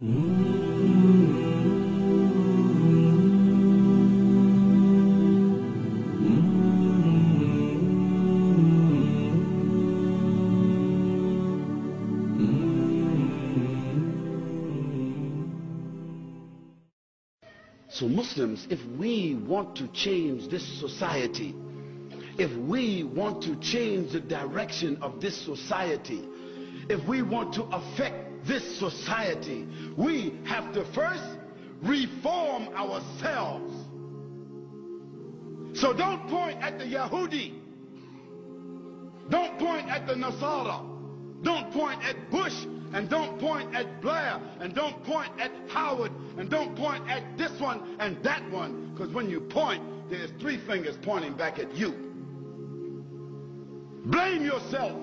So Muslims, if we want to change this society, if we want to change the direction of this society, if we want to affect this society, we have to first reform ourselves. So don't point at the Yahudi, don't point at the Nasara, don't point at Bush, and don't point at Blair, and don't point at Howard, and don't point at this one and that one, because when you point, there's three fingers pointing back at you. Blame yourself,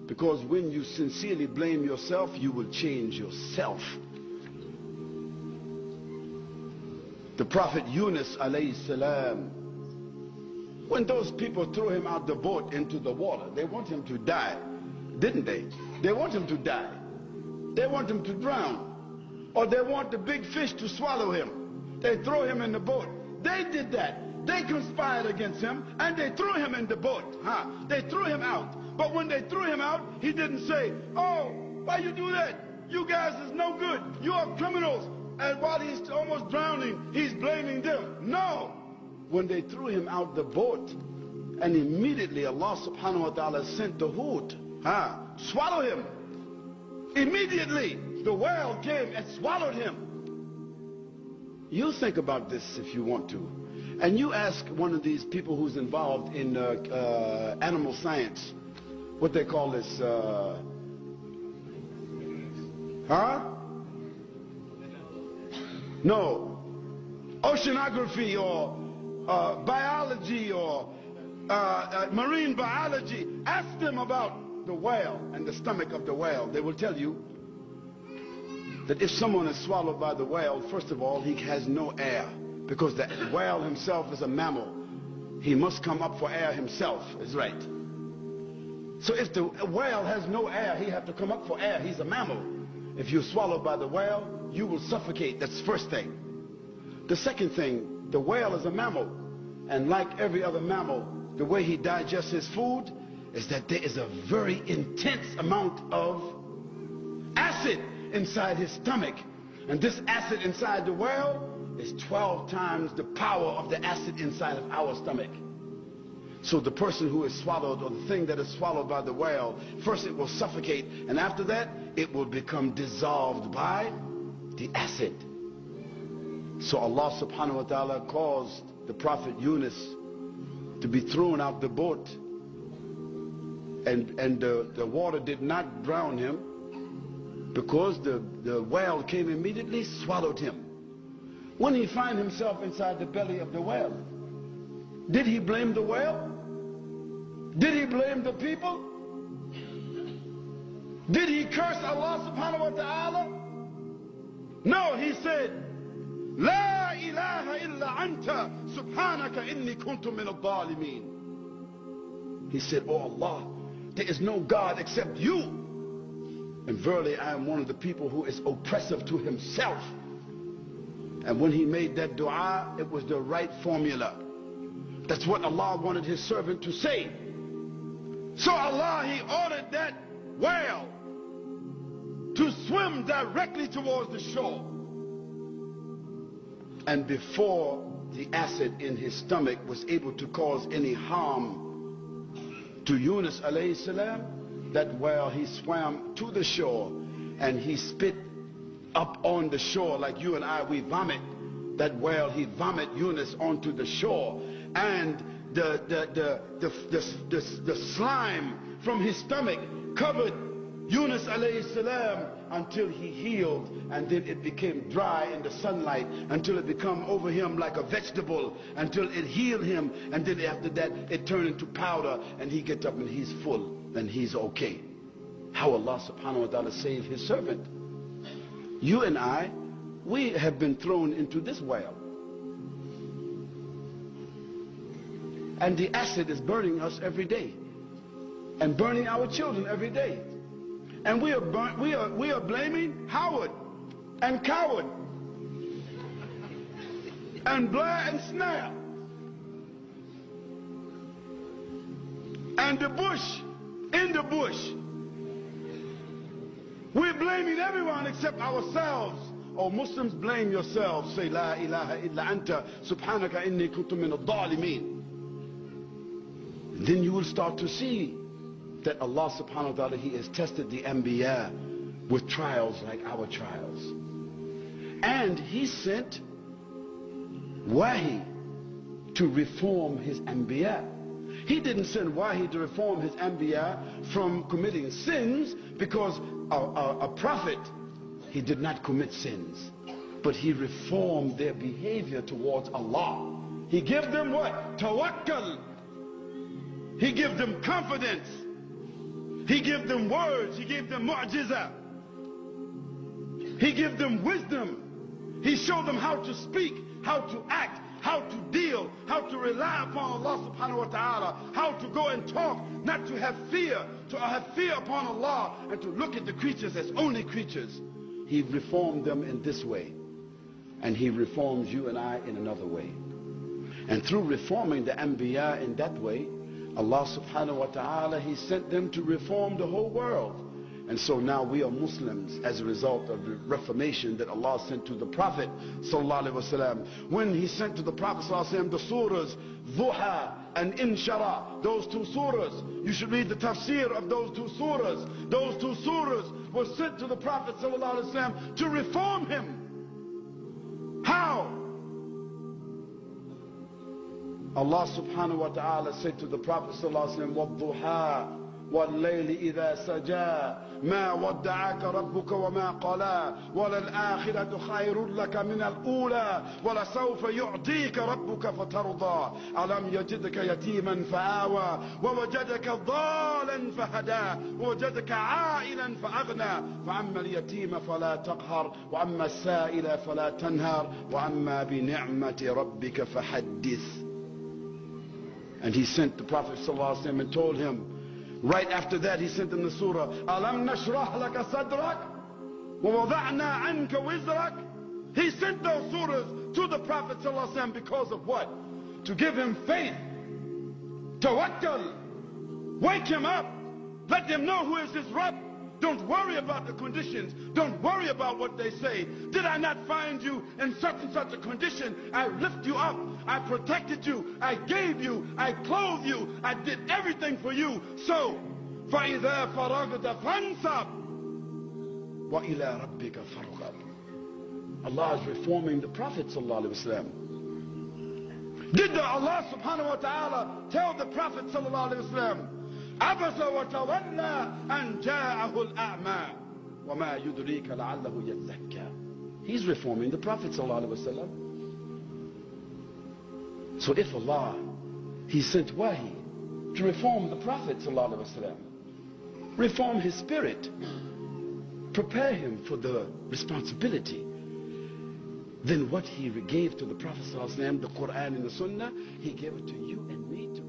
because when you sincerely blame yourself, you will change yourself. The Prophet Yunus alayhi salam, when those people threw him out the boat into the water, they want him to die, didn't they? They want him to die. They want him to drown. Or they want the big fish to swallow him. They throw him in the boat. They did that. They conspired against him and they threw him in the boat. They threw him out. But when they threw him out, he didn't say, "Oh, why you do that? You guys is no good. You are criminals." And while he's almost drowning, he's blaming them. No. When they threw him out the boat, and immediately Allah subhanahu wa ta'ala sent the Hud, swallow him. Immediately the whale came and swallowed him. You think about this if you want to, and you ask one of these people who's involved in animal science, what they call this, no, oceanography or biology or marine biology. Ask them about the whale and the stomach of the whale. They will tell you that if someone is swallowed by the whale, first of all, he has no air, because the whale himself is a mammal. He must come up for air himself, is right. So if the whale has no air, he has to come up for air. He's a mammal. If you're swallowed by the whale, you will suffocate. That's the first thing. The second thing, the whale is a mammal, and like every other mammal, the way he digests his food is that there is a very intense amount of acid inside his stomach. And this acid inside the whale is 12 times the power of the acid inside of our stomach. So the person who is swallowed, or the thing that is swallowed by the whale, first it will suffocate, and after that it will become dissolved by the acid. So Allah subhanahu wa ta'ala caused the Prophet Yunus to be thrown out the boat, and the water did not drown him, because the whale came immediately, swallowed him. When he found himself inside the belly of the whale, did he blame the whale? Did he blame the people? Did he curse Allah subhanahu wa ta'ala? No, he said, "La ilaha illa anta subhanaka inni kuntu min al-zalimin." He said, "Oh Allah, there is no God except you, and verily I am one of the people who is oppressive to himself." And when he made that dua, it was the right formula. That's what Allah wanted his servant to say. So Allah, he ordered that whale to swim directly towards the shore. And before the acid in his stomach was able to cause any harm to Yunus alayhi salam, that whale, he swam to the shore and he spit up on the shore like you and I, we vomit. That whale, he vomit Yunus onto the shore, and the slime from his stomach covered Yunus alayhi salam until he healed, and then it became dry in the sunlight until it became over him like a vegetable, until it healed him, and then after that it turned into powder, and he gets up and he's full and he's okay. How Allah subhanahu wa ta'ala saved his servant. You and I, we have been thrown into this whale, and the acid is burning us every day and burning our children every day. And we are blaming Howard and Coward and Blair and Snare and the Bush in the bush. We're blaming everyone except ourselves. Oh, Muslims, blame yourselves. Say, La ilaha illa anta, subhanaka inni kuntu min al-dhalimin. Then you will start to see that Allah subhanahu wa ta'ala, He has tested the Anbiya with trials like our trials. And He sent Wahi to reform His Anbiya. He didn't send Wahi to reform His Anbiya from committing sins, because a prophet, he did not commit sins, but he reformed their behavior towards Allah. He gave them what? Tawakkul. He gave them confidence. He gave them words. He gave them mu'jiza. He gave them wisdom. He showed them how to speak, how to act, how to deal, how to rely upon Allah subhanahu wa ta'ala, how to go and talk, not to have fear, to have fear upon Allah, and to look at the creatures as only creatures. He reformed them in this way, and He reforms you and I in another way. And through reforming the Anbiya in that way, Allah subhanahu wa ta'ala, He sent them to reform the whole world. And so now we are Muslims as a result of the reformation that Allah sent to the Prophet sallallahu alaihi wasallam. When He sent to the Prophet sallallahu alaihi wasallam the surahs Duha and Inshara, those two surahs, you should read the tafsir of those two surahs. Those two surahs were sent to the Prophet sallallahu alaihi wasallam to reform him. How? Allah subhanahu wa ta'ala said to the Prophet sallallahu alaihi wasallam, وَالضُّحَى وَاللَّيْلِ إِذَا سَجَى مَا وَدَّعَكَ رَبُّكَ وَمَا قَلَى وَلَلْآخِرَةُ خَيْرٌ لَكَ مِنَ الْأُولَى وَلَسَوْفَ يُعْطِيكَ رَبُّكَ فَتَرْضَى أَلَمْ يَجِدْكَ يَتِيمًا فَآوَى وَوَجَدَكَ ضَالًا فَهَدَى وَوَجَدَكَ عَائِلًا فَأَغْنَى فَأَمَّا الْيَتِيمَ فَلَا تَقْهَرْ وَأَمَّا السَّائِلَ فَلَا تَنْهَرْ وَأَمَّا بِنِعْمَةِ رَبِّكَ فَحَدِّثْ. And He sent the Prophet ﷺ and told him, right after that He sent him the surah, Alam nashrah laka sadrak wa wada'na anka wizrak. He sent those surahs to the Prophet ﷺ because of what? To give him faith, tawakkul, wake him up, let him know who is his Rabb. Don't worry about the conditions. Don't worry about what they say. Did I not find you in such and such a condition? I lift you up. I protected you. I gave you. I clothed you. I did everything for you. So, فَإِذَا فَرَغْتَ فَانْصَبْ وَإِلَىٰ رَبِّكَ فَارْغَب. Allah is reforming the Prophet ﷺ. Did Allah subhanahu wa ta'ala tell the Prophet ﷺ, عبس وتولى أن جاءه الأعمى وما يدريك لعله يزكى? He's reforming the Prophet ﷺ. So if Allah, He sent Wahi to reform the Prophet ﷺ, reform his spirit, prepare him for the responsibility, then what He gave to the Prophet ﷺ, the Quran and the Sunnah, He gave it to you and me to